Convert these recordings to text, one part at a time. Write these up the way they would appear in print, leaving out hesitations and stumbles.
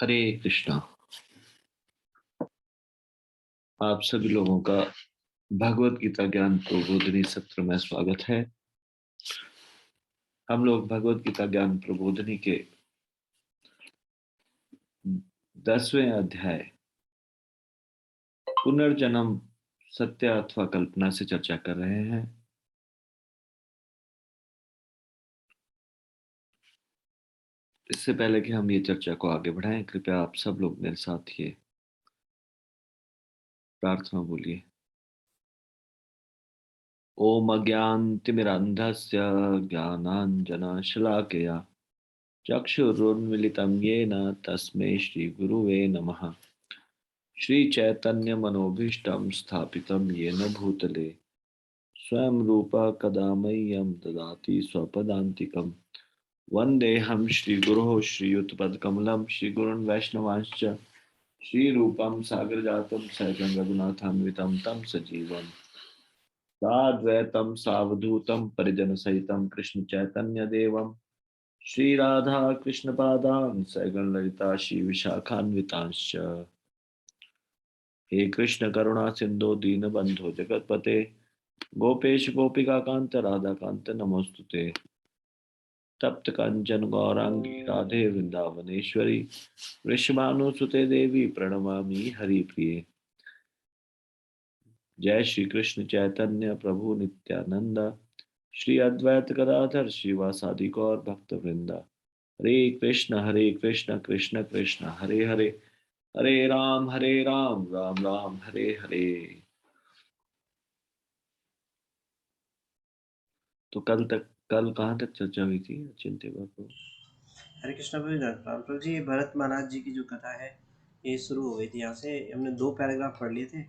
हरे कृष्णा। आप सभी लोगों का भगवत गीता ज्ञान प्रबोधिनी सत्र में स्वागत है। हम लोग भगवत गीता ज्ञान प्रबोधिनी के 10वें अध्याय पुनर्जन्म सत्य अथवा कल्पना से चर्चा कर रहे हैं। इससे पहले कि हम ये चर्चा को आगे बढ़ाएं, कृपया आप सब लोग मेरे साथ ये प्रार्थना बोलिए। ओम अज्ञानतिमिरान्धस्य ज्ञानाञ्जनशलाकया चक्षुरुन्मीलितं येन तस्मै श्रीगुरुवे नमः। श्रीचैतन्यमनोभीष्टं स्थापितं येन भूतले स्वयं रूपा कदा मह्यं ददाति स्वपदान्तिकम्। वन्देऽहं श्रीगुरोः श्रीयुतपदकमलं श्रीगुरून् वैष्णवांश्च श्रीरूपं सागरजातं सहजं रघुनाथान्वितं तं सजीवम् साद्वैतं सावधूतं परिजनसहितं कृष्णचैतन्यदेवं श्रीराधा कृष्णपादान् सहगण ललिता श्रीविशाखान्वितांश्च। हे कृष्ण करुणा सिंधु दीनबंधो जगतपते गोपेश गोपिका कांत राधा कांत नमोस्तुते। तप्त कंचन गौरांगी राधे वृंदावनेश्वरी वृषभानुसुते देवी प्रणमामि हरिप्रिये। जय श्री कृष्ण चैतन्य प्रभु नित्यानंद श्री अद्वैत गदाधर श्रीवासादि गौर भक्त वृंदा। हरे कृष्ण कृष्ण कृष्ण हरे हरे हरे राम राम राम हरे हरे। तो कल कहाँ तक चर्चा हुई थी चिंते बाबू? हरे कृष्ण प्रभु जी, भरत महाराज जी की जो कथा है ये शुरू हो गई थी। यहाँ से हमने 2 पैराग्राफ पढ़ लिए थे,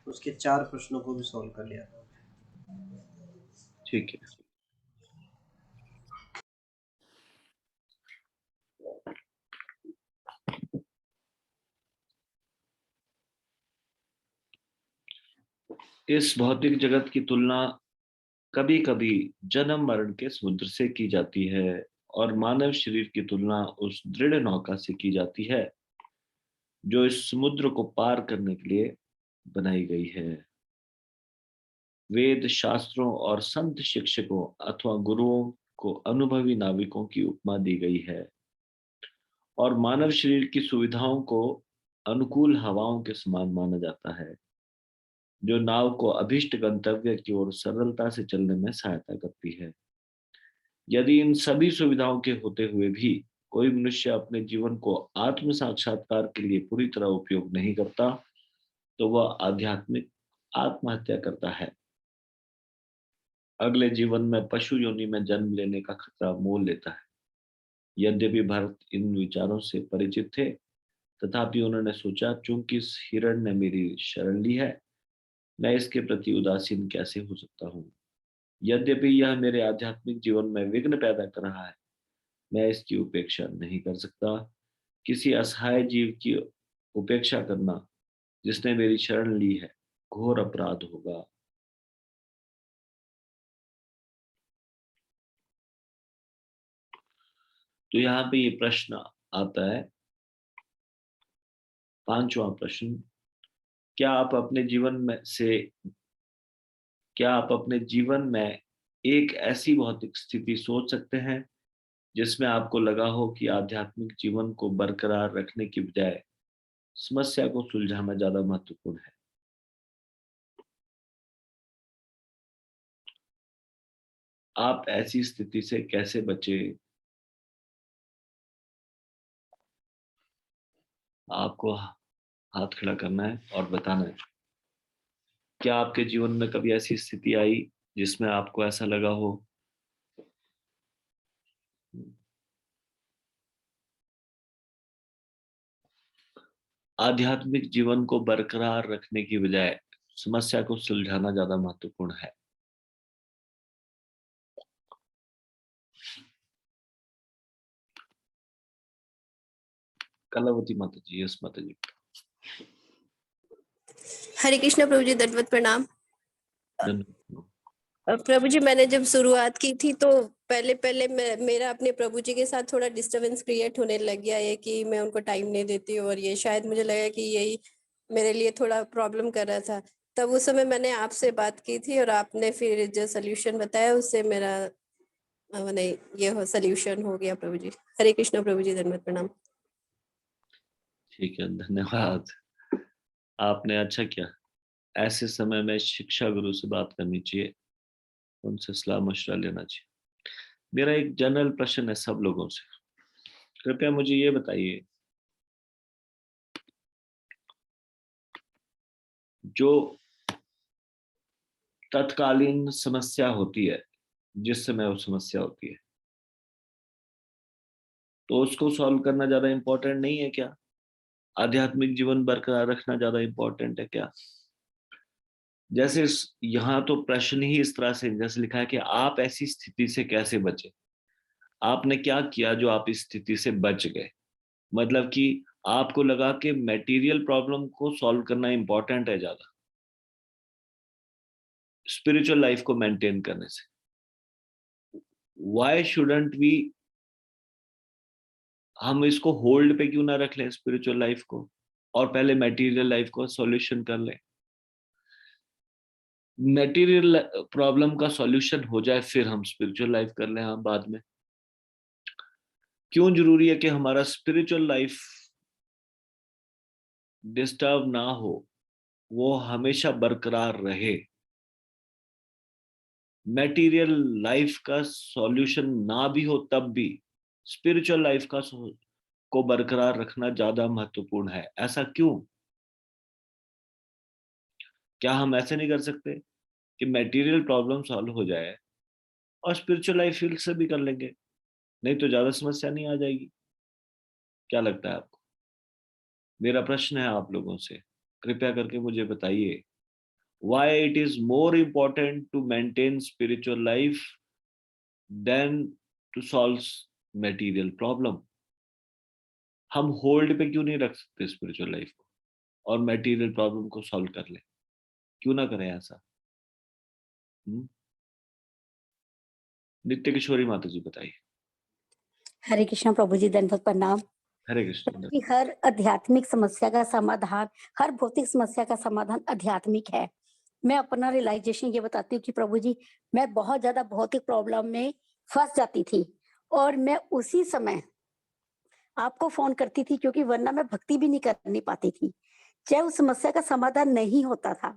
उसके 4 प्रश्नों को भी सॉल्व कर लिया था। ठीक है। इस भौतिक जगत की तुलना कभी कभी जन्म मरण के समुद्र से की जाती है और मानव शरीर की तुलना उस दृढ़ नौका से की जाती है जो इस समुद्र को पार करने के लिए बनाई गई है। वेद शास्त्रों और संत शिक्षकों अथवा गुरुओं को अनुभवी नाविकों की उपमा दी गई है और मानव शरीर की सुविधाओं को अनुकूल हवाओं के समान माना जाता है जो नाव को अभिष्ट गंतव्य की ओर सरलता से चलने में सहायता करती है। यदि इन सभी सुविधाओं के होते हुए भी कोई मनुष्य अपने जीवन को आत्म साक्षात्कार के लिए पूरी तरह उपयोग नहीं करता तो वह आध्यात्मिक आत्महत्या करता है। अगले जीवन में पशु योनि में जन्म लेने का खतरा मोल लेता है। यद्यपि भरत इन विचारों से परिचित थे तथापि उन्होंने सोचा चूंकि इस हिरण ने मेरी शरण ली है मैं इसके प्रति उदासीन कैसे हो सकता हूँ। यद्यपि यह मेरे आध्यात्मिक जीवन में विघ्न पैदा कर रहा है मैं इसकी उपेक्षा नहीं कर सकता। किसी असहाय जीव की उपेक्षा करना जिसने मेरी शरण ली है घोर अपराध होगा। तो यहाँ पे ये प्रश्न आता है, 5वां प्रश्न। क्या आप अपने जीवन में से क्या आप अपने जीवन में एक ऐसी भौतिक स्थिति सोच सकते हैं जिसमें आपको लगा हो कि आध्यात्मिक जीवन को बरकरार रखने की बजाय समस्या को सुलझाना ज्यादा महत्वपूर्ण है? आप ऐसी स्थिति से कैसे बचे? आपको हाथ खड़ा करना है और बताना है। क्या आपके जीवन में कभी ऐसी स्थिति आई जिसमें आपको ऐसा लगा हो आध्यात्मिक जीवन को बरकरार रखने की बजाय समस्या को सुलझाना ज्यादा महत्वपूर्ण है? कलावती माता जी, यस माता जी। हरे कृष्ण प्रभु जी, दंडवत प्रणाम। धन्यवाद। प्रभु जी, मैंने जब शुरुआत की थी तो पहले पहले मेरा अपने प्रभु जी के साथ थोड़ा डिस्टरबेंस क्रिएट होने लग गया है कि मैं उनको टाइम नहीं देती हूँ, और ये शायद मुझे लगा कि यही मेरे लिए थोड़ा प्रॉब्लम कर रहा था। तब उस समय मैंने आपसे बात की थी और आपने फिर जो सोल्यूशन बताया उससे मेरा मैंने ये हो सोल्यूशन हो गया प्रभु जी। हरे कृष्णा प्रभु जी, धन्यवाद, प्रणाम। ठीक है, धन्यवाद। आपने अच्छा किया। ऐसे समय में शिक्षा गुरु से बात करनी चाहिए, उनसे सलाह मशवरा लेना चाहिए। मेरा एक जनरल प्रश्न है सब लोगों से, कृपया मुझे ये बताइए, जो तत्कालीन समस्या होती है, जिस समय वो समस्या होती है, तो उसको सॉल्व करना ज्यादा इंपॉर्टेंट नहीं है क्या? आध्यात्मिक जीवन बरकरार रखना ज्यादा इंपॉर्टेंट है क्या? जैसे यहाँ तो प्रश्न ही इस तरह से जैसे लिखा है कि आप ऐसी स्थिति से कैसे बचे। आपने क्या किया जो आप इस स्थिति से बच गए? मतलब कि आपको लगा कि मटेरियल प्रॉब्लम को सॉल्व करना इंपॉर्टेंट है ज्यादा स्पिरिचुअल लाइफ को मेंटेन करने से। व्हाई शुडंट वी, हम इसको होल्ड पे क्यों ना रख लें स्पिरिचुअल लाइफ को, और पहले मटेरियल लाइफ को सॉल्यूशन कर लें। मटेरियल प्रॉब्लम का सॉल्यूशन हो जाए फिर हम स्पिरिचुअल लाइफ कर लें, हाँ बाद में। क्यों जरूरी है कि हमारा स्पिरिचुअल लाइफ डिस्टर्ब ना हो, वो हमेशा बरकरार रहे। मटेरियल लाइफ का सॉल्यूशन ना भी हो तब भी स्पिरिचुअल लाइफ का को बरकरार रखना ज्यादा महत्वपूर्ण है। ऐसा क्यों? क्या हम ऐसे नहीं कर सकते कि मटेरियल प्रॉब्लम सॉल्व हो जाए और स्पिरिचुअल लाइफ फील्ड से भी कर लेंगे? नहीं तो ज्यादा समस्या नहीं आ जाएगी? क्या लगता है आपको? मेरा प्रश्न है आप लोगों से, कृपया करके मुझे बताइए, why it is more important to maintain spiritual life than to solve material problem? हम होल्ड पे क्यों नहीं रख सकते स्पिरिचुअल लाइफ को और मटेरियल प्रॉब्लम को सॉल्व कर ले? क्यों ना करें ऐसा? नित्य किशोरी माता जी बताइए। हरे कृष्ण प्रभु जी, दंडवत प्रणाम। हरे कृष्ण। कि हर आध्यात्मिक समस्या का समाधान, हर भौतिक समस्या का समाधान आध्यात्मिक है। मैं अपना रियलाइजेशन ये बताती हूँ कि प्रभु जी, मैं बहुत ज्यादा भौतिक प्रॉब्लम में फंस जाती थी और मैं उसी समय आपको फोन करती थी, क्योंकि वरना मैं भक्ति भी नहीं कर नहीं पाती थी, चाहे उस समस्या का समाधान नहीं होता था।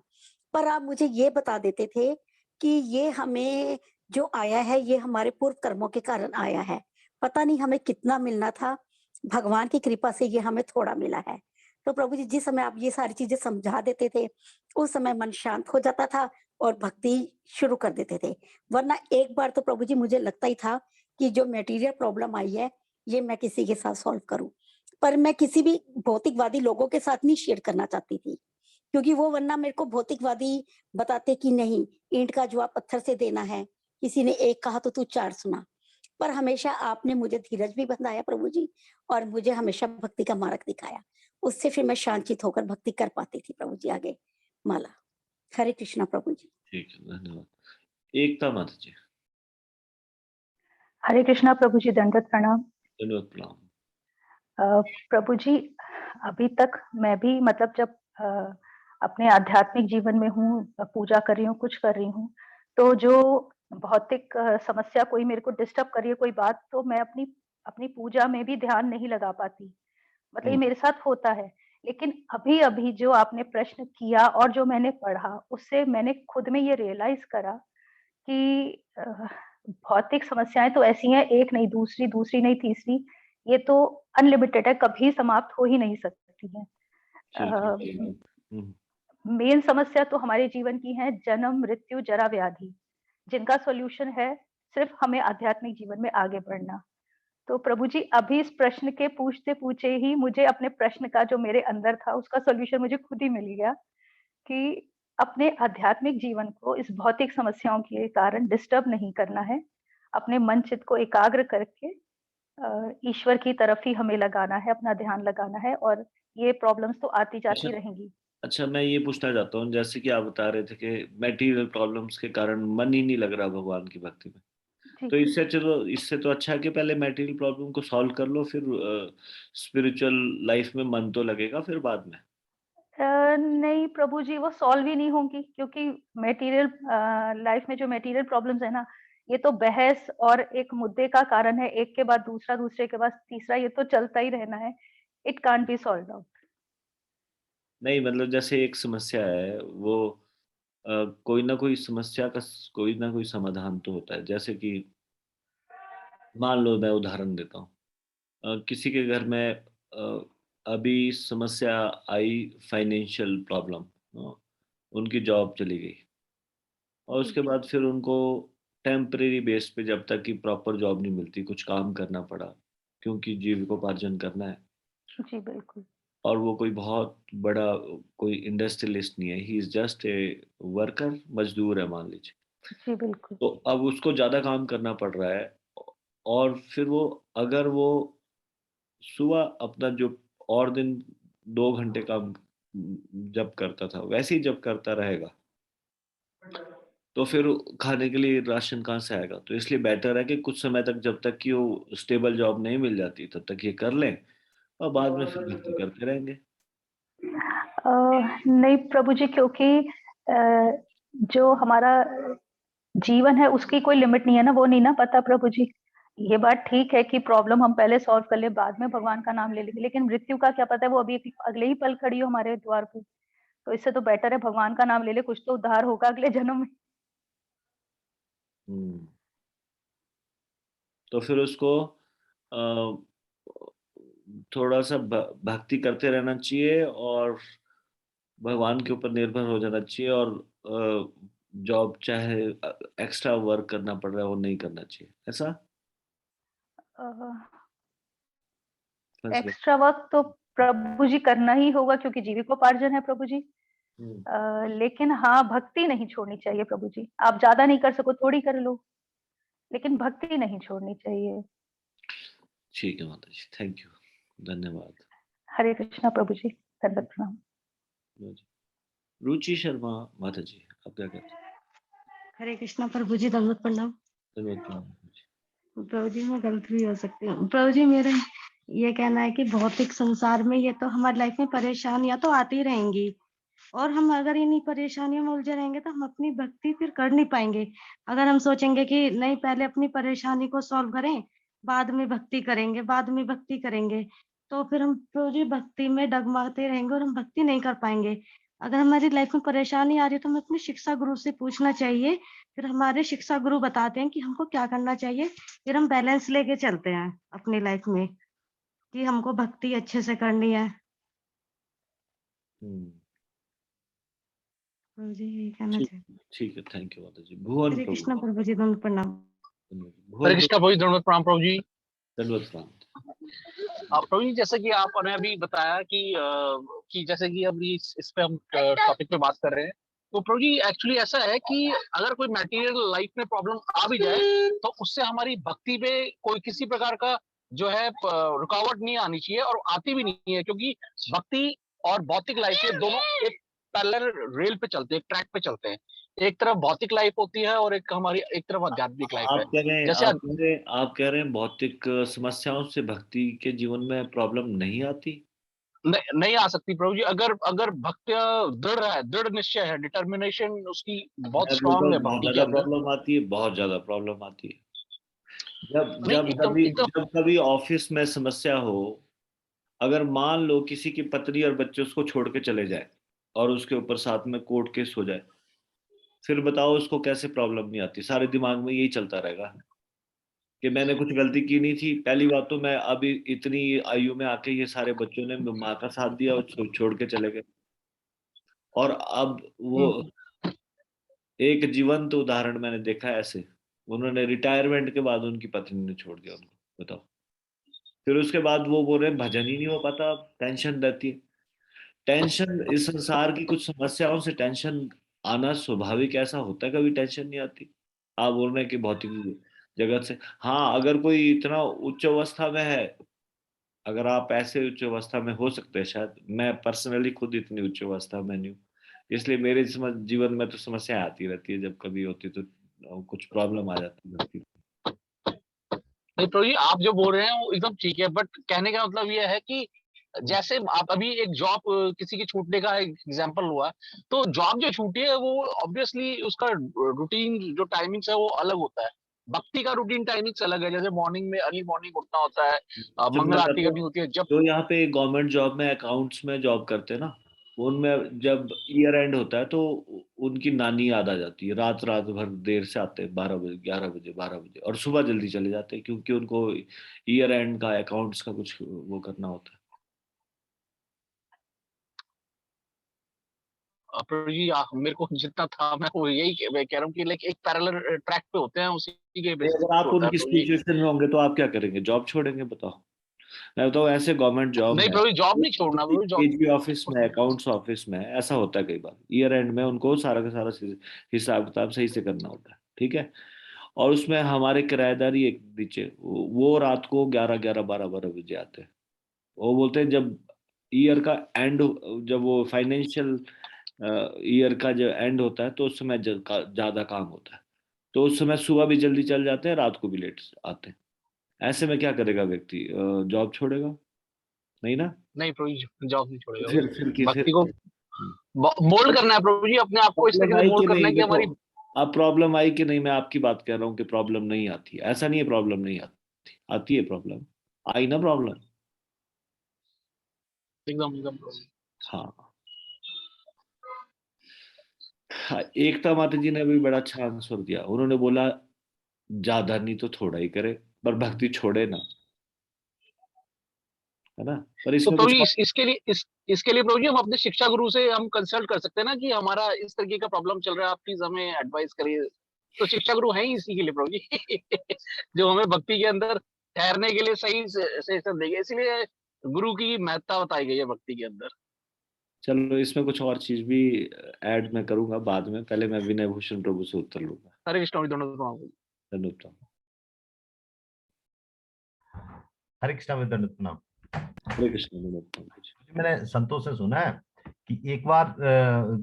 पर आप मुझे ये बता देते थे कि ये हमें जो आया है, ये हमारे पूर्व कर्मों के कारण आया है। पता नहीं हमें कितना मिलना था, भगवान की कृपा से ये हमें थोड़ा मिला है। तो प्रभु जी, जिस समय आप ये सारी चीजें समझा देते थे, उस समय मन शांत हो जाता था और भक्ति शुरू कर देते थे। वरना एक बार तो प्रभु जी मुझे लगता ही था कि जो मटेरियल प्रॉब्लम आई है, ये मैं किसी के साथ सॉल्व करूं, पर मैं किसी भी भौतिकवादी लोगों के साथ नहीं शेयर करना चाहती थी, क्योंकि वो वरना मेरे को भौतिकवादी बताते कि नहीं, ईंट का जवाब पत्थर से देना है, किसी ने एक कहा तो तू चार सुना। पर हमेशा आपने मुझे धीरज भी बंधाया प्रभु जी, और मुझे हमेशा भक्ति का मार्ग दिखाया। उससे फिर मैं शांतित होकर भक्ति कर पाती थी प्रभु जी आगे। माला। हरे कृष्णा प्रभु जी। ठीक है, धन्यवाद। एकता माता जी। हरे कृष्णा प्रभु जी, दंडवत प्रणाम। धन्यवाद, प्रणाम। प्रभु जी, अभी तक मैं भी मतलब जब अपने आध्यात्मिक जीवन में हूँ, पूजा कर रही हूँ, कुछ कर रही हूँ, तो जो भौतिक समस्या कोई मेरे को डिस्टर्ब कर रही है, कोई बात, तो मैं अपनी अपनी पूजा में भी ध्यान नहीं लगा पाती। मतलब ये मेरे साथ होता है। लेकिन अभी अभी जो आपने प्रश्न किया और जो मैंने पढ़ा, उससे मैंने खुद में ये रियलाइज करा कि भौतिक समस्याएं तो ऐसी हैं, एक नहीं दूसरी, दूसरी नहीं तीसरी, ये तो अनलिमिटेड है, कभी समाप्त हो ही नहीं सकती है। मेन समस्या तो हमारे जीवन की है जन्म, मृत्यु, जरा, व्याधि, जिनका सॉल्यूशन है सिर्फ हमें आध्यात्मिक जीवन में आगे बढ़ना। तो प्रभु जी, अभी इस प्रश्न के पूछते पूछे ही मुझे अपने प्रश्न का जो मेरे अंदर था, उसका सॉल्यूशन मुझे खुद ही मिल गया कि अपने आध्यात्मिक जीवन को इस भौतिक समस्याओं के कारण डिस्टर्ब नहीं करना है। अपने मन चित्त को एकाग्र करके ईश्वर की तरफ ही हमें लगाना है, अपना ध्यान लगाना है, और ये प्रॉब्लम्स तो आती जाती रहेंगी। अच्छा, मैं ये पूछना चाहता हूँ, जैसे कि आप बता रहे थे कि मटेरियल प्रॉब्लम्स के कारण मन ही नहीं लग रहा भगवान की भक्ति में, जी। तो इससे तो अच्छा है कि पहले मटेरियल प्रॉब्लम को सॉल्व कर लो, फिर स्पिरिचुअल लाइफ में मन तो लगेगा फिर बाद में। नहीं प्रभु जी, वो सॉल्व ही नहीं होंगी, क्योंकि मटेरियल लाइफ में जो मटेरियल प्रॉब्लम्स है ना, ये तो बहस और एक मुद्दे का कारण है, एक के बाद दूसरा, दूसरे के बाद तीसरा, ये तो चलता ही रहना है। It can't be solved out. नहीं मतलब जैसे एक समस्या है वो कोई ना कोई समस्या का कोई ना कोई समाधान तो होता है। जैसे कि मान लो मैं उदाहरण देता हूँ, किसी के घर में अभी समस्या आई, फाइनेंशियल प्रॉब्लम, उनकी जॉब चली गई और जी, उसके बाद फिर उनको टेम्परेरी बेस पे जब तक कि प्रॉपर जॉब नहीं मिलती कुछ काम करना पड़ा, क्योंकि जीविकोपार्जन करना है। जी बिल्कुल। और वो कोई बहुत बड़ा कोई इंडस्ट्रियलिस्ट नहीं है, he is just a worker, मजदूर है मान लीजिए। जी बिल्कुल। तो अब उसको ज़्यादा काम करना पड़ रहा है और फिर वो अगर वो सुबह अपना जो और दिन 2 घंटे काम जब करता था वैसे ही जब करता रहेगा तो फिर खाने के लिए राशन कहाँ से आएगा। तो इसलिए बेटर है कि कुछ समय तक, जब तक कि वो स्टेबल जॉब नहीं मिल जाती तब तक ये कर लें और बाद में फिर भक्ति करते रहेंगे। नहीं प्रभु जी, क्योंकि जो हमारा जीवन है उसकी कोई लिमिट नहीं है ना, वो नहीं ना पता प्रभु जी। ये बात ठीक है कि प्रॉब्लम हम पहले सॉल्व कर ले, बाद में भगवान का नाम ले लेंगे, लेकिन मृत्यु का क्या पता है, वो अभी अगले ही पल खड़ी हो हमारे द्वार पे। तो इससे तो बेटर है भगवान का नाम ले ले, कुछ तो उद्धार होगा अगले जन्म में। हम्म। तो फिर उसको अ, थोड़ा सा भक्ति करते रहना चाहिए और भगवान के ऊपर निर्भर हो जाना चाहिए और जॉब चाहे एक्स्ट्रा वर्क करना पड़ रहा है वो नहीं करना चाहिए, ऐसा। फंस गए। एक्स्ट्रा वर्क तो प्रभु जी करना ही होगा, क्योंकि जीविकोपार्जन है प्रभु जी। हम्म, लेकिन हाँ, भक्ति नहीं छोड़नी चाहिए प्रभु जी। आप ज्यादा नहीं कर सको, थोड़ी कर लो, लेकिन भक्ति नहीं छोड़नी चाहिए। ठीक है माता जी, थैंक यू, धन्यवाद। हरे कृष्णा प्रभु जी, दंडवत प्रणाम। रुचि शर्मा माता जी, आप क्या कहते हरे कृष्णा प्रभु जी, दंडवत प्रणाम। हैं? धन्यवाद प्रणाम माता जी। प्रभु जी, मैं गलत भी हो सकती हूँ प्रभु जी। मेरा ये कहना है कि भौतिक संसार में ये तो हमारी लाइफ में परेशानियां तो आती रहेंगी, और हम अगर इन्हीं परेशानियों में उलझे रहेंगे तो हम अपनी भक्ति फिर कर नहीं पाएंगे। अगर हम सोचेंगे कि नहीं, पहले अपनी परेशानी को सॉल्व करें, बाद में भक्ति करेंगे, बाद में भक्ति करेंगे, तो फिर हम प्रभु जी भक्ति में डगमगाते रहेंगे और हम भक्ति नहीं कर पाएंगे। अगर हमारी लाइफ में परेशानी आ रही है तो हमें अपने शिक्षा गुरु से पूछना चाहिए, फिर हमारे शिक्षा गुरु बताते हैं कि हमको क्या करना चाहिए, फिर हम बैलेंस लेके चलते हैं अपनी लाइफ में कि हमको भक्ति अच्छे से करनी है। हम्म, प्रभु जी यही कहना ठीक चाहिए। ठीक है, थैंक यू माता जी। भुवन हरे प्रभु, कृष्णा प्रभु जी, दंड प्रणाम। भुवन हरे प्रभु, कृष्णा प्रभु जी, दंडवत प्रणाम प्रभु जी। धन्यवाद प्रणाम। प्रभु जी, जैसे कि आपने अभी बताया कि जैसे कि अभी इस पे हम टॉपिक पे बात कर रहे हैं, तो प्रभु जी एक्चुअली ऐसा है कि अगर कोई मटेरियल लाइफ में प्रॉब्लम आ भी जाए तो उससे हमारी भक्ति पे कोई किसी प्रकार का जो है रुकावट नहीं आनी चाहिए, और आती भी नहीं है, क्योंकि भक्ति और भौतिक लाइफ के दोनों एक पैरेलल रेल पे चलते हैं, एक ट्रैक पे चलते हैं। एक तरफ भौतिक लाइफ होती है और एक हमारी एक तरफ आध्यात्मिक लाइफ है। आप कह रहे हैं जैसे आप कह रहे हैं भौतिक समस्याओं से भक्ति के जीवन में प्रॉब्लम नहीं आती? नहीं आ सकती प्रभु जी। अगर अगर भक्त दृढ़ है, दृढ़ निश्चय है, डिटर्मिनेशन उसकी बहुत मैं बोलता स्ट्रांग हूँ है बहुत भक्ति के ज्यादा अंदर। प्रॉब्लम आती है, बहुत ज्यादा प्रॉब्लम आती है। जब नहीं, जब एकदम कभी एकदम। जब कभी ऑफिस में समस्या हो, अगर मान लो किसी की पत्नी और बच्चे उसको छोड़ के चले जाए और उसके ऊपर साथ में कोर्ट केस हो जाए, फिर बताओ उसको कैसे प्रॉब्लम नहीं आती। सारे दिमाग में यही चलता रहेगा कि मैंने कुछ गलती की नहीं थी। पहली बात तो मैं अभी इतनी आयु में आके ये सारे बच्चों ने माँ का साथ दिया और छोड़ के चले गए। और अब वो हम्म, एक जीवंत उदाहरण मैंने देखा है ऐसे, उन्होंने रिटायरमेंट के बाद उनकी पत्नी ने छोड़ दिया उनको, बताओ। फिर उसके बाद वो बोल रहे हैं भजन ही नहीं हो पाता, टेंशन रहती है। टेंशन, इस संसार की कुछ समस्याओं से टेंशन आना स्वाभाविक, ऐसा होता है कभी टेंशन नहीं आती? आप बोल रहे हैं कि भौतिक जगत से, हाँ अगर कोई इतना उच्च अवस्था में है, अगर आप ऐसे उच्च अवस्था में हो सकते हैं, शायद मैं पर्सनली खुद इतनी उच्च अवस्था में नहीं हूँ, इसलिए मेरे जीवन में तो समस्याएं आती रहती है, जब कभी होती तो कुछ प्रॉब्लम आ जाती है। नहीं प्रभु जी, आप जो बोल रहे हैं वो एकदम ठीक है, बट कहने का मतलब ये है कि जैसे आप अभी एक जॉब किसी की छूटने का एग्जांपल हुआ, तो जॉब जो छूटी है वो ऑब्वियसली उसका रूटीन जो टाइमिंग्स है वो अलग होता है। भक्ति का रूटीन टाइमिंग्स अलग है, जैसे मॉर्निंग में अर्ली मॉर्निंग उठना होता है, जब मंगल मैं आरती बताऊं, करनी होती है। जब जो यहाँ पे गवर्नमेंट जॉब में अकाउंट्स में जॉब करते हैं ना, उनमें जब ईयर एंड होता है तो उनकी नानी याद आ जाती है। रात रात भर देर से आते हैं, 12 बजे, 11 बजे, 12 बजे, और सुबह जल्दी चले जाते हैं क्योंकि उनको ईयर एंड का अकाउंट्स का कुछ वो करना होता है। प्रभु जी मेरे को जितना था मैं वो यही मैं कह रहा हूँ कि लाइक एक पैरेलल ट्रैक पे होते हैं, उसी के नहीं, बेसिस अगर पे आप होता है उनकी प्रभु जी। सिचुएशन में होंगे तो आप क्या करेंगे? जॉब छोड़ेंगे? बताओ। मैं बताऊँ, ऐसे गवर्नमेंट जॉब नहीं है, प्रभु जी, जॉब नहीं छोड़ना प्रभु जी, जॉब केजी ऑफिस में, अकाउंट्स ऑफिस में ऐसा होता है कई बार। ईयर एंड में उनको सारा का सारा हिसाब किताब सही से करना होता है, ठीक है। और उसमें हमारे किराएदारी एक नीचे, वो रात को 11, 11, 12, 12 बजे आते हैं। वो बोलते हैं जब ईयर का एंड, जब वो फाइनेंशियल ईयर का जब एंड होता है तो उस समय ज्यादा काम होता है, तो उस समय सुबह भी जल्दी चल जाते हैं, रात को भी लेट आते हैं। ऐसे में क्या करेगा व्यक्ति? जॉब छोड़ेगा? नहीं ना। नहीं प्रभु जी, जॉब नहीं छोड़ेगा वो। फिर भक्ति को मोल्ड करना है प्रभु जी, अपने आप को इस प्रॉब्लम तरीके से आई कि मोल्ड करना नहीं? है कि देखो, हमारी अब प्रॉब्लम आई कि नहीं, मैं आपकी बात कर रहा हूँ कि प्रॉब्लम नहीं आती है, ऐसा नहीं है प्रॉब्लम नहीं आती, आती है प्रॉब्लम। आई ना प्रॉब्लम। एकदम एकदम प्रभु जी। हाँ। हाँ, एकता माता जी ने भी बड़ा अच्छा आंसर दिया। उन्होंने बोला ज्यादा नहीं तो थोड़ा ही करे, पर भक्ति छोड़े ना, है ना। पर तो इसमें प्रभु कुछ जी और। इसके लिए प्रभु जी हम अपने शिक्षा गुरु से हम कंसल्ट कर सकते हैं ना कि हमारा इस तरीके का प्रॉब्लम चल रहा है, आप प्लीज हमें एडवाइस करिए। तो शिक्षा गुरु है ही इसी के लिए प्रभु जी जो हमें भक्ति के अंदर ठहरने के लिए सही से देंगे, इसलिए गुरु की महत्ता बताई गई है भक्ति के अंदर। चलो, इसमें कुछ और चीज भी ऐड मैं करूंगा बाद में, पहले मैं विनय भूषण प्रभु से उत्तर लूंगा। हरे कृष्ण दोनों दोनों। धन्यवाद। हरे कृष्णा विद्यानंद प्रणाम। हरे कृष्ण। धन्यवाद। मैंने संतोष से सुना है कि एक बार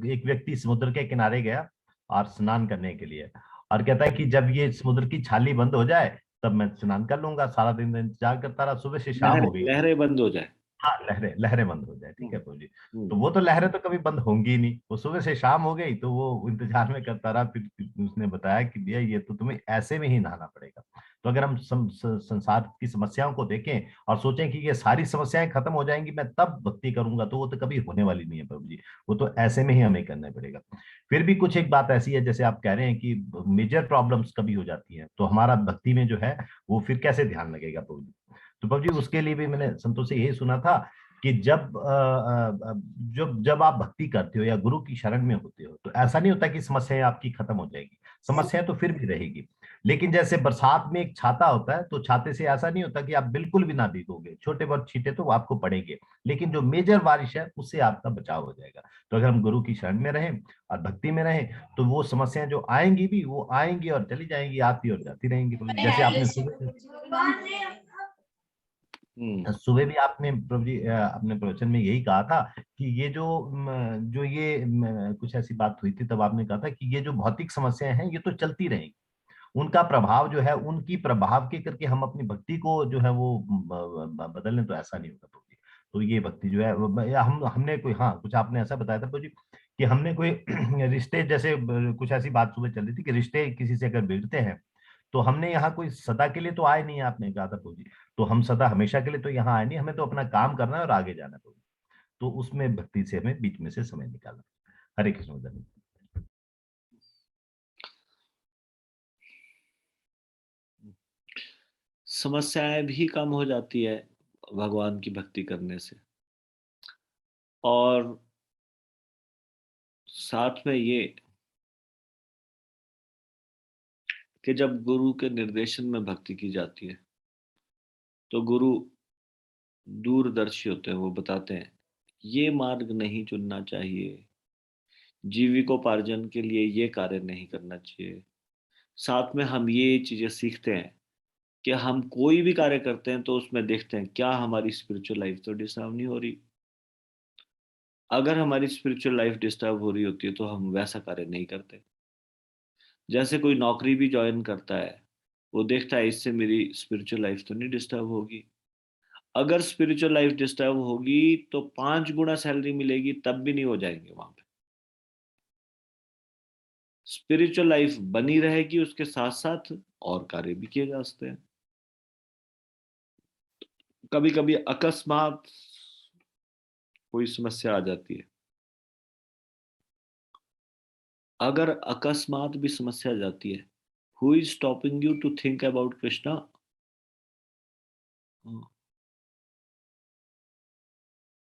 एक व्यक्ति समुद्र के किनारे गया और स्नान करने के लिए, और कहता है कि जब ये समुद्र की छाली बंद हो जाए तब मैं स्नान कर लूंगा। सारा दिन इंतजार करता रहा, सुबह से शाम हो गई। लहरें बंद हो जाए। हाँ, लहरें लहरें बंद हो जाए, ठीक है प्रभु जी। हम्म। तो वो तो लहरें तो कभी बंद होंगी ही नहीं, वो सुबह से शाम हो गई तो वो इंतजार में करता रहा। फिर उसने बताया कि भैया ये तो तुम्हें ऐसे में ही नहाना पड़ेगा। तो अगर हम संसार की समस्याओं को देखें और सोचें कि ये सारी समस्याएं खत्म हो जाएंगी मैं तब भक्ति करूंगा, तो वो तो कभी होने वाली नहीं है प्रभु जी। वो तो ऐसे में ही हमें करना पड़ेगा। फिर भी कुछ एक बात ऐसी है, जैसे आप कह रहे हैं कि मेजर प्रॉब्लम्स कभी हो जाती है, तो हमारा भक्ति में जो है वो फिर कैसे ध्यान लगेगा प्रभु जी। तो प्रभु जी उसके लिए भी मैंने संतोष से यही सुना था कि जब आप भक्ति करते हो या गुरु की शरण में होते हो तो ऐसा नहीं होता कि समस्याएं आपकी खत्म हो जाएगी। समस्याएं तो फिर भी रहेगी, लेकिन जैसे बरसात में एक छाता होता है, तो छाते से ऐसा नहीं होता कि आप बिल्कुल भी ना भीगोगे, छोटे बहुत छींटे तो आपको पड़ेंगे, लेकिन जो मेजर बारिश है उससे आपका बचाव हो जाएगा। तो अगर हम गुरु की शरण में रहें और भक्ति में रहें तो वो समस्याएं जो आएंगी भी वो आएंगी और चली जाएंगी, आती और जाती रहेंगी। जैसे आपने सुबह भी आपने प्रभु जी अपने प्रवचन में यही कहा था कि ये जो ये कुछ ऐसी बात हुई थी, तब आपने कहा था कि ये जो भौतिक समस्याएं हैं ये तो चलती रहेंगी, उनका प्रभाव जो है उनकी प्रभाव के करके हम अपनी भक्ति को जो है वो बदल लें, तो ऐसा नहीं होगा प्रभु जी। तो ये भक्ति जो है हमने कोई, हाँ कुछ आपने ऐसा बताया था प्रभु जी कि हमने कोई रिश्ते, जैसे कुछ ऐसी बात सुबह चल रही थी कि रिश्ते किसी से अगर बिगड़ते हैं तो हमने यहाँ कोई सदा के लिए तो आए नहीं है, आपने कहा था प्रभु जी। तो हम सदा हमेशा के लिए तो यहाँ आए नहीं, हमें तो अपना काम करना है और आगे जाना है प्रभु। तो उसमें भक्ति से हमें बीच में से समय निकालना। हरे कृष्ण। धन्यवाद। समस्याएं भी कम हो जाती है भगवान की भक्ति करने से, और साथ में ये कि जब गुरु के निर्देशन में भक्ति की जाती है तो गुरु दूरदर्शी होते हैं। वो बताते हैं ये मार्ग नहीं चुनना चाहिए, जीविकोपार्जन के लिए ये कार्य नहीं करना चाहिए। साथ में हम ये चीजें सीखते हैं कि हम कोई भी कार्य करते हैं तो उसमें देखते हैं क्या हमारी स्पिरिचुअल लाइफ तो डिस्टर्ब नहीं हो रही। अगर हमारी स्पिरिचुअल लाइफ डिस्टर्ब हो रही होती है तो हम वैसा कार्य नहीं करते। जैसे कोई नौकरी भी ज्वाइन करता है वो देखता है इससे मेरी स्पिरिचुअल लाइफ तो नहीं डिस्टर्ब होगी। अगर स्पिरिचुअल लाइफ डिस्टर्ब होगी तो 5 गुना सैलरी मिलेगी, तब भी नहीं हो जाएंगे वहां पे। स्पिरिचुअल लाइफ बनी रहेगी, उसके साथ साथ और कार्य भी किए जा सकते हैं। कभी कभी अकस्मात कोई समस्या आ जाती है। अगर अकस्मात भी समस्या आ जाती है, who is stopping you to think about Krishna?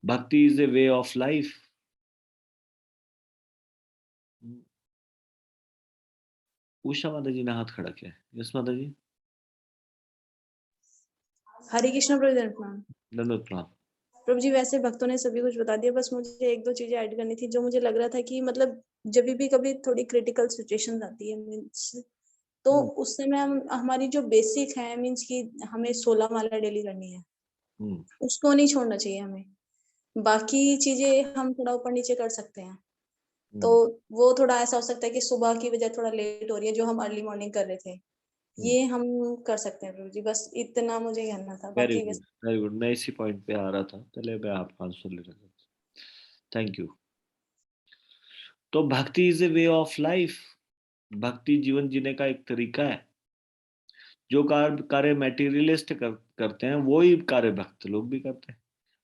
Bhakti is a way of life. Usha Mata ji ने हाथ खड़ा किया है। यस माता जी। हरे कृष्ण प्रभु दंडनाथ। दंडवत प्रणाम। प्रभु जी वैसे भक्तों ने सभी कुछ बता दिया, बस मुझे एक दो चीजें ऐड करनी थी जो मुझे लग रहा था कि मतलब जब भी कभी थोड़ी क्रिटिकल सिचुएशन आती है मीन्स, तो उस समय हम हमारी जो बेसिक है मीन्स कि हमें 16 माला डेली करनी है, उसको नहीं छोड़ना चाहिए हमें। बाकी चीजें हम थोड़ा ऊपर नीचे कर सकते हैं, तो वो थोड़ा ऐसा हो सकता है कि सुबह की बजाय थोड़ा लेट हो रही है जो हम अर्ली मॉर्निंग कर रहे थे, ये हम कर सकते हैं प्रभु जी। बस इतना मुझे कहना था, वेरी बाकी गुड, बस वेरी गुड। मैं इसी पॉइंट पे आ रहा था, पहले मैं आपका आंसर ले रहा था। Thank you. तो भक्ति is a way of life. भक्ति जीवन जीने का एक तरीका है। जो कार्य मेटीरियलिस्ट करते हैं वही कार्य भक्त लोग भी करते हैं।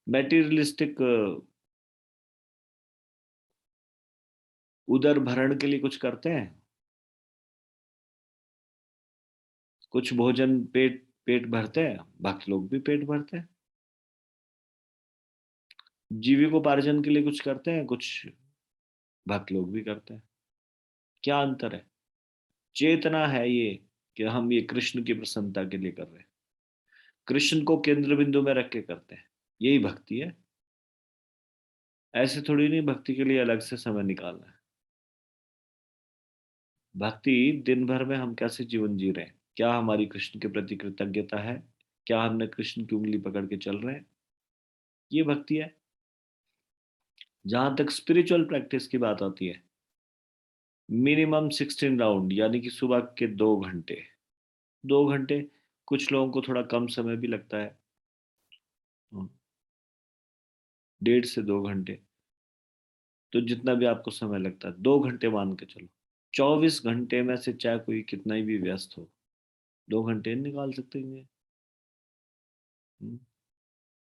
मेटीरियलिस्टिक उदर भरण के लिए कुछ करते हैं, कुछ भोजन पेट पेट भरते हैं, बाकी लोग भी पेट भरते हैं। जीविकोपार्जन के लिए कुछ करते हैं, कुछ बाकी लोग भी करते हैं। क्या अंतर है? चेतना है ये कि हम ये कृष्ण की प्रसन्नता के लिए कर रहे हैं, कृष्ण को केंद्र बिंदु में रख के करते हैं। यही भक्ति है। ऐसे थोड़ी नहीं भक्ति के लिए अलग से समय निकालना है। भक्ति दिन भर में हम कैसे जीवन जी रहे हैं, क्या हमारी कृष्ण के प्रति कृतज्ञता है, क्या हमने कृष्ण की उंगली पकड़ के चल रहे हैं, ये भक्ति है। जहां तक स्पिरिचुअल प्रैक्टिस की बात आती है, मिनिमम 16 राउंड, यानी कि सुबह के 2 घंटे। 2 घंटे, कुछ लोगों को थोड़ा कम समय भी लगता है, 1.5 से 2 घंटे, तो जितना भी आपको समय लगता है 2 घंटे मान के चलो। 24 घंटे में से चाहे कोई कितना ही भी व्यस्त हो, 2 घंटे नहीं निकाल सकते हैं।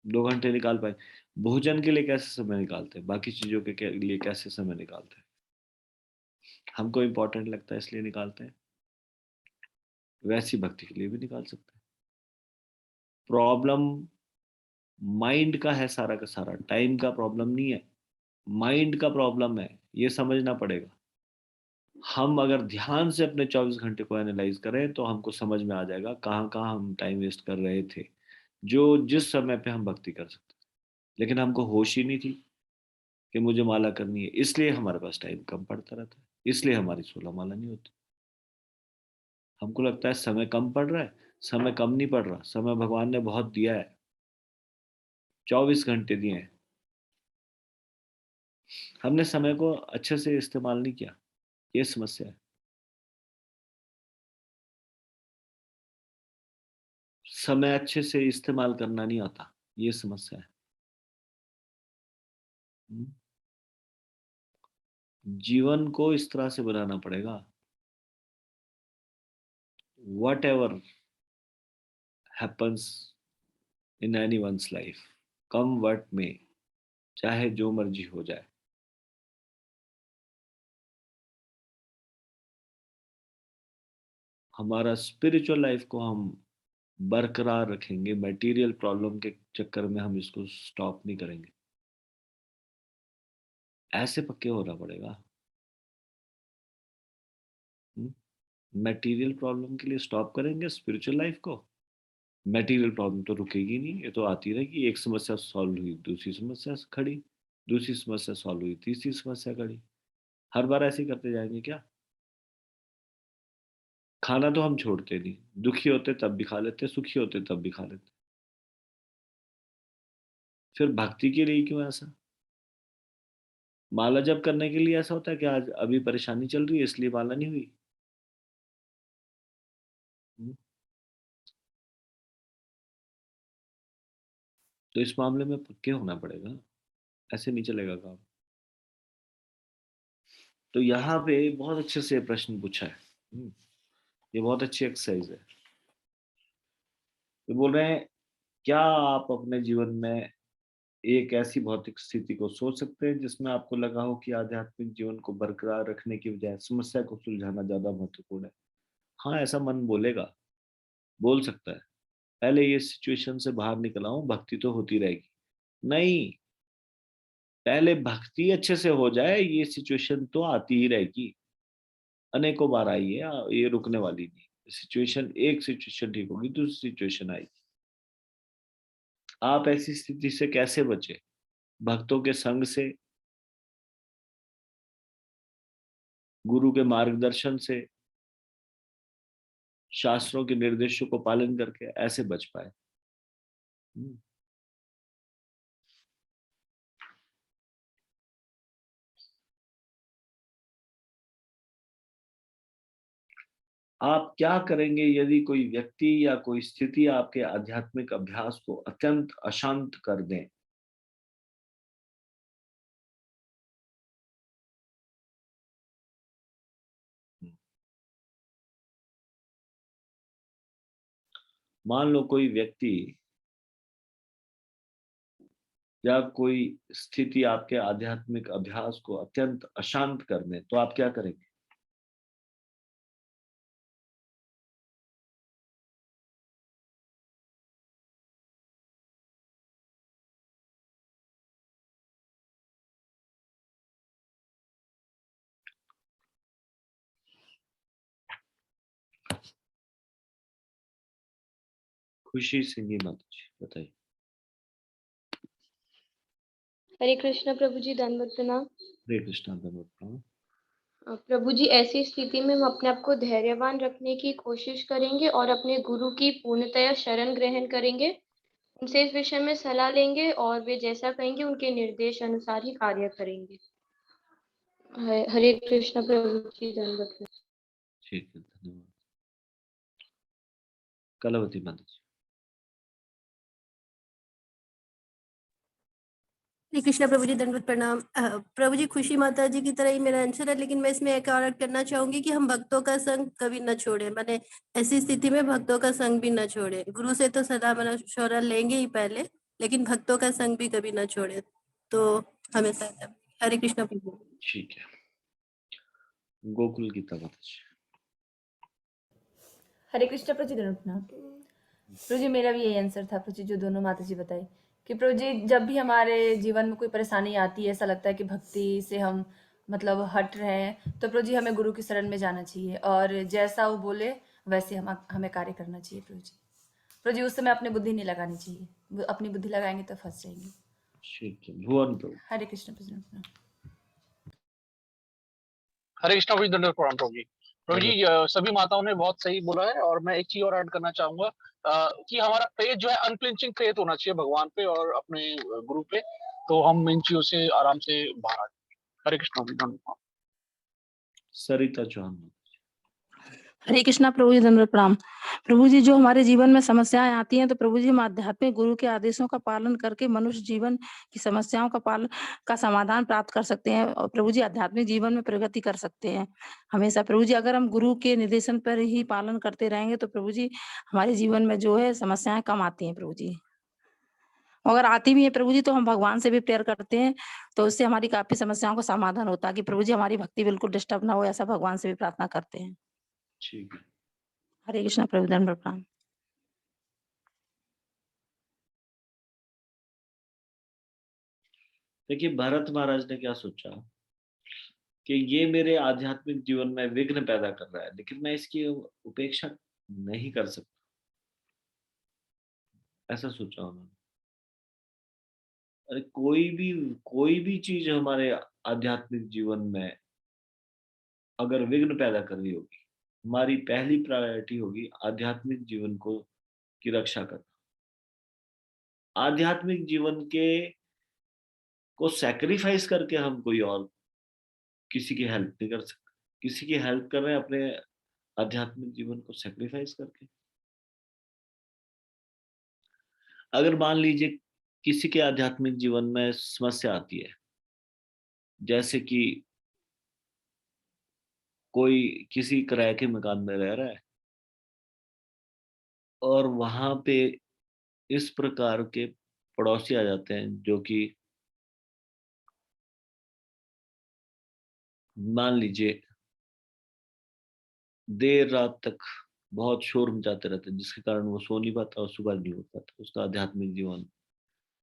2 घंटे निकाल पाए। भोजन के लिए कैसे समय निकालते हैं, बाकी चीजों के लिए कैसे समय निकालते हैं, हमको इम्पोर्टेंट लगता है इसलिए निकालते हैं। वैसी भक्ति के लिए भी निकाल सकते हैं। प्रॉब्लम माइंड का है, सारा का सारा टाइम का प्रॉब्लम नहीं है, माइंड का प्रॉब्लम है, ये समझना पड़ेगा। हम अगर ध्यान से अपने 24 घंटे को एनालाइज करें तो हमको समझ में आ जाएगा कहाँ कहाँ हम टाइम वेस्ट कर रहे थे, जो जिस समय पे हम भक्ति कर सकते थे, लेकिन हमको होश ही नहीं थी कि मुझे माला करनी है, इसलिए हमारे पास टाइम कम पड़ता रहता है, इसलिए हमारी 16 माला नहीं होती। हमको लगता है समय कम पड़ रहा है, समय कम नहीं पड़ रहा, समय भगवान ने बहुत दिया है, 24 घंटे दिए हैं, हमने समय को अच्छे से इस्तेमाल नहीं किया, ये समस्या है। समय अच्छे से इस्तेमाल करना नहीं आता, ये समस्या है। जीवन को इस तरह से बनाना पड़ेगा, what ever happens in any one's life, come what may, चाहे जो मर्जी हो जाए, हमारा स्पिरिचुअल लाइफ को हम बरकरार रखेंगे। मटेरियल प्रॉब्लम के चक्कर में हम इसको स्टॉप नहीं करेंगे, ऐसे पक्के होना पड़ेगा। मटेरियल प्रॉब्लम के लिए स्टॉप करेंगे स्पिरिचुअल लाइफ को, मटेरियल प्रॉब्लम तो रुकेगी नहीं, ये तो आती रहेगी। एक समस्या सॉल्व हुई, दूसरी समस्या खड़ी, दूसरी समस्या सॉल्व हुई, तीसरी समस्या खड़ी। हर बार ऐसे ही करते जाएंगे क्या? खाना तो हम छोड़ते नहीं, दुखी होते तब भी खा लेते, सुखी होते तब भी खा लेते। फिर भक्ति के लिए क्यों ऐसा? माला जप करने के लिए ऐसा होता है कि आज अभी परेशानी चल रही है इसलिए माला नहीं हुई। तो इस मामले में पक्के होना पड़ेगा, ऐसे नहीं चलेगा काम। तो यहाँ पे बहुत अच्छे से प्रश्न पूछा है। ये बहुत अच्छी एक्सरसाइज है। ये बोल रहे हैं, क्या आप अपने जीवन में एक ऐसी भौतिक स्थिति को सोच सकते हैं जिसमें आपको लगा हो कि आध्यात्मिक जीवन को बरकरार रखने की बजाय समस्या को सुलझाना ज्यादा महत्वपूर्ण है? हाँ, ऐसा मन बोलेगा, बोल सकता है। पहले ये सिचुएशन से बाहर निकल आऊं, भक्ति तो होती रहेगी। नहीं, पहले भक्ति अच्छे से हो जाए, ये सिचुएशन तो आती ही रहेगी, अनेकों बार आई है, ये रुकने वाली नहीं। सिचुएशन, एक सिचुएशन ठीक होगी, दूसरी सिचुएशन आएगी। आप ऐसी स्थिति से कैसे बचे? भक्तों के संग से, गुरु के मार्गदर्शन से, शास्त्रों के निर्देशों को पालन करके ऐसे बच पाए। आप क्या करेंगे यदि कोई व्यक्ति या कोई स्थिति आपके आध्यात्मिक अभ्यास को अत्यंत अशांत कर दें? मान लो कोई व्यक्ति या कोई स्थिति आपके आध्यात्मिक अभ्यास को अत्यंत अशांत कर दे, तो आप क्या करेंगे? खुशी सिंह माता जी, बताइए। हरे कृष्ण प्रभु जी, दंडवत प्रणाम। हरे कृष्णा, दंडवत प्रणाम। प्रभु जी, ऐसी स्थिति में हम अपने आप को धैर्यवान रखने की कोशिश करेंगे और अपने गुरु की पूर्णतया शरण ग्रहण करेंगे, उनसे इस विषय में सलाह लेंगे और वे जैसा कहेंगे उनके निर्देश अनुसार ही कार्य करेंगे। हरे कृष्ण प्रभु जी, दंडवत प्रणाम। ठीक है, धन्यवाद। कलावती माता जी। श्री कृष्ण प्रभु जी, दंडवत प्रणाम। प्रभु जी, खुशी माता जी की तरह ही मेरा आंसर है, लेकिन मैं इसमें एक और ऐड करना चाहूंगी कि हम भक्तों का संग कभी न छोड़े। मैंने ऐसी स्थिति में भक्तों का संग भी न छोड़े। गुरु से तो सदा मशवरा लेंगे ही पहले, लेकिन भक्तों का संग भी कभी न छोड़े, तो हमेशा। हरे कृष्ण प्रभु। ठीक है, गोकुल गीता माता जी। हरे कृष्ण प्रभु जी, दंडवत प्रणाम। प्रभु जी, मेरा भी यही आंसर था प्रभु जी, जो दोनों माता जी बताई, कि प्रभु जी जब भी हमारे जीवन में कोई परेशानी आती है, ऐसा लगता है कि भक्ति से हम मतलब हट रहे हैं, तो प्रभु जी हमें गुरु की शरण में जाना चाहिए और जैसा वो बोले वैसे हमें कार्य करना चाहिए। प्रभु जी उस समय अपनी बुद्धि नहीं लगानी चाहिए, अपनी बुद्धि लगाएंगे तो फंस जाएंगे। ठीक है, भुवन प्रभु। हरे कृष्ण प्रभु जी। हरे कृष्ण प्रभु जी, दंडवत प्रणाम प्रभु जी। प्रभु जी, सभी माताओं ने बहुत सही बोला है और मैं एक चीज और ऐड करना चाहूंगा कि हमारा फेथ जो है अनफ्लिंचिंग फेथ होना चाहिए भगवान पे और अपने गुरु पे, तो हम इन चीजों से आराम से बाहर आ जाए। हरे कृष्ण प्रभु जी, दंडवत प्रणाम। सरिता चौहान। हरे कृष्णा प्रभु जी, दंडवत प्रणाम। प्रभु जी, जो हमारे जीवन में समस्याएं आती हैं, तो प्रभु जी हम आध्यात्मिक गुरु के आदेशों का पालन करके मनुष्य जीवन की समस्याओं का समाधान प्राप्त कर सकते हैं और प्रभु जी आध्यात्मिक जीवन में प्रगति कर सकते हैं हमेशा। प्रभु जी अगर हम गुरु के निर्देशन पर ही पालन करते रहेंगे तो प्रभु जी हमारे जीवन में जो है समस्याएं कम आती हैं प्रभु जी। अगर आती भी है प्रभु जी तो हम भगवान से भी प्रेयर करते हैं, तो उससे हमारी काफी समस्याओं का समाधान होता है कि प्रभु जी हमारी भक्ति बिल्कुल डिस्टर्ब ना हो, ऐसा भगवान से भी प्रार्थना करते हैं। ठीक है, हरे कृष्णा प्रभु, दंडवत प्रणाम। देखिए भरत महाराज ने क्या सोचा कि ये मेरे आध्यात्मिक जीवन में विघ्न पैदा कर रहा है, लेकिन मैं इसकी उपेक्षा नहीं कर सकता, ऐसा सोचा उन्होंने। अरे कोई भी चीज हमारे आध्यात्मिक जीवन में अगर विघ्न पैदा कर रही होगी, हमारी पहली प्रायोरिटी होगी आध्यात्मिक जीवन को की रक्षा करना। आध्यात्मिक जीवन के को सैक्रिफाइस करके हम कोई और किसी की हेल्प नहीं कर सकते। किसी की हेल्प कर रहे हैं अपने आध्यात्मिक जीवन को सैक्रिफाइस करके। अगर मान लीजिए किसी के आध्यात्मिक जीवन में समस्या आती है, जैसे कि कोई किसी किराए के मकान में रह रहा है और वहां पे इस प्रकार के पड़ोसी आ जाते हैं जो कि मान लीजिए देर रात तक बहुत शोर मचाते रहते हैं, जिसके कारण वो सो नहीं पाता और सुबह नहीं उठ पाता, उसका आध्यात्मिक जीवन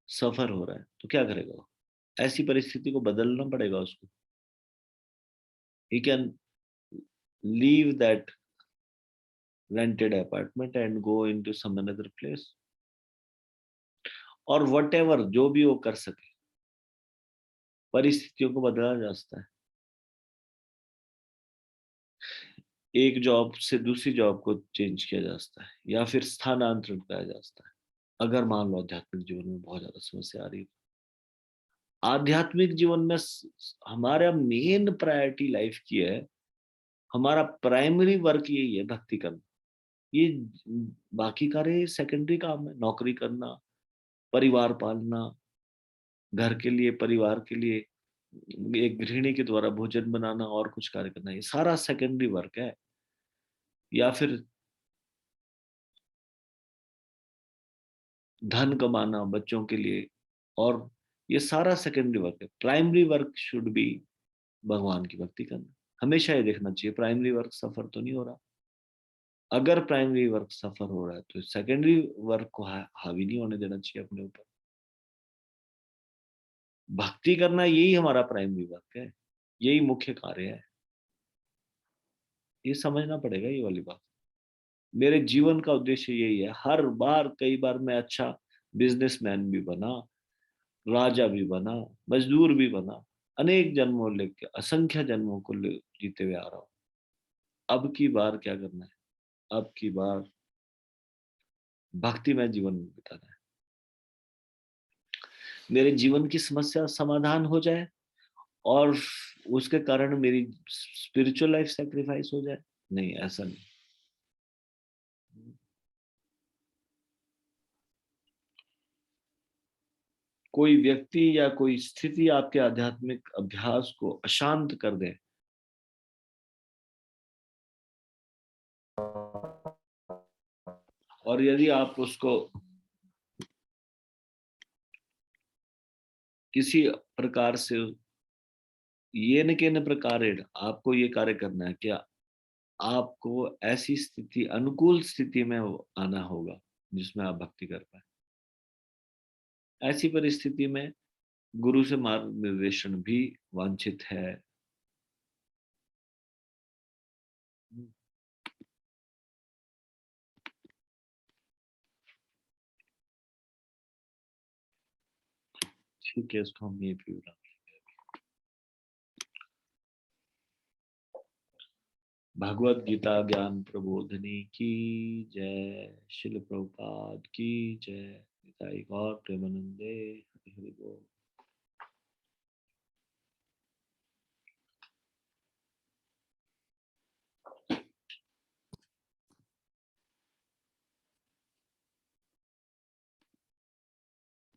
सफर हो रहा है। तो क्या करेगा वो? ऐसी परिस्थिति को बदलना पड़ेगा उसको। He can leave that rented apartment and go into some another place, और whatever जो भी वो कर सके, परिस्थितियों को बदला जा सकता है। एक जॉब से दूसरी जॉब को चेंज किया जा सकता है, या फिर स्थानांतरण किया जा सकता है, अगर मान लो आध्यात्मिक जीवन में बहुत ज्यादा समस्या आ रही है। आध्यात्मिक जीवन में हमारा मेन प्रायोरिटी लाइफ की है, हमारा प्राइमरी वर्क यही है, भक्ति करना। ये बाकी कार्य सेकेंडरी काम है, नौकरी करना, परिवार पालना, घर के लिए, परिवार के लिए एक गृहिणी के द्वारा भोजन बनाना और कुछ कार्य करना, ये सारा सेकेंडरी वर्क है। या फिर धन कमाना बच्चों के लिए, और ये सारा सेकेंडरी वर्क है। प्राइमरी वर्क शुड बी भगवान की भक्ति करना। हमेशा ये देखना चाहिए प्राइमरी वर्क सफर तो नहीं हो रहा। अगर प्राइमरी वर्क सफर हो रहा है तो सेकेंडरी वर्क को हावी नहीं होने देना चाहिए अपने ऊपर। भक्ति करना यही हमारा प्राइमरी वर्क है, यही मुख्य कार्य है। ये समझना पड़ेगा ये वाली बात। मेरे जीवन का उद्देश्य यही है। हर बार कई बार मैं अच्छा बिजनेसमैन भी बना, राजा भी बना, मजदूर भी बना, अनेक जन्मों लेके असंख्य जन्मों को जीते हुए आ रहा हूं। अब की बार क्या करना है? अब की बार भक्ति में जीवन बिताना है। मेरे जीवन की समस्या समाधान हो जाए और उसके कारण मेरी स्पिरिचुअल लाइफ सैक्रिफाइस हो जाए, नहीं, ऐसा नहीं। कोई व्यक्ति या कोई स्थिति आपके आध्यात्मिक अभ्यास को अशांत कर दे, और यदि आप उसको किसी प्रकार से ये न के न प्रकार आपको ये कार्य करना है, क्या आपको ऐसी स्थिति, अनुकूल स्थिति में आना होगा जिसमें आप भक्ति कर पाए। ऐसी परिस्थिति में गुरु से मार्गदर्शन भी वांछित है। ठीक है, इसको हम ये भी भगवत गीता ज्ञान प्रबोधनी की जय, शिल प्रभुपाद की जय, निताई गौर प्रेमानंदे।